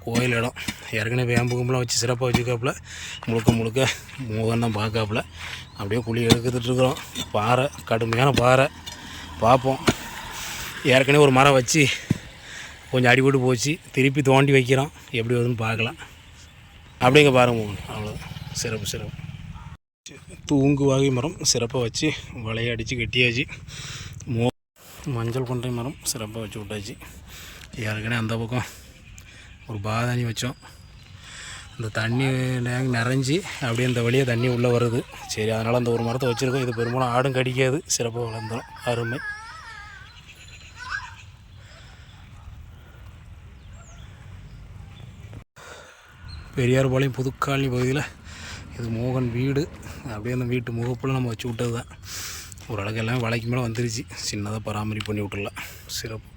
கோயில் இடம். ஏற்கனவே வேம்பு கும்பலாம் வச்சு சிறப்பாக வச்சுக்காப்புல முழுக்க மோகன் தான் பார்க்காப்புல. அப்படியே குழி எடுத்துகிட்ருக்குறோம். பாறை, கடுமையான பாறை. பார்ப்போம். ஏற்கனவே ஒரு மரம் வச்சு கொஞ்சம் அடிபட்டு போச்சு. திருப்பி தோண்டி வைக்கிறோம். எப்படி வருதுன்னு பார்க்கலாம். அப்படிங்க பாருங்க மோகன். அவ்வளோதான். சிறப்பு. தூங்கு வாகை மரம் சிறப்பாக வச்சு வலையை அடித்து கட்டியாச்சு. மஞ்சள் கொன்றை மரம் சிறப்பாக வச்சு விட்டாச்சு. ஏற்கனவே அந்த பக்கம் ஒரு பாதாணி வச்சோம். இந்த தண்ணி நிறைஞ்சி அப்படியே இந்த வழியாக தண்ணி உள்ளே வருது. சரி, அதனால் அந்த ஒரு மரத்தை வச்சுருக்கோம். இது பெரும்பாலும் ஆடும் கடிக்காது. சிறப்பாக வளர்ந்தோம். அருமை. பெரியார்பாளையம் புதுக்காலனி பகுதியில் இது மோகன் வீடு. அப்படியே அந்த வீட்டு முகப்பில் நம்ம வச்சு விட்டது தான். ஓரளவுக்கு எல்லாமே வலைக்கு மேலே வந்துருச்சு. சின்னதாக பராமரிப்பு பண்ணி விட்டுடலாம். சிறப்பு.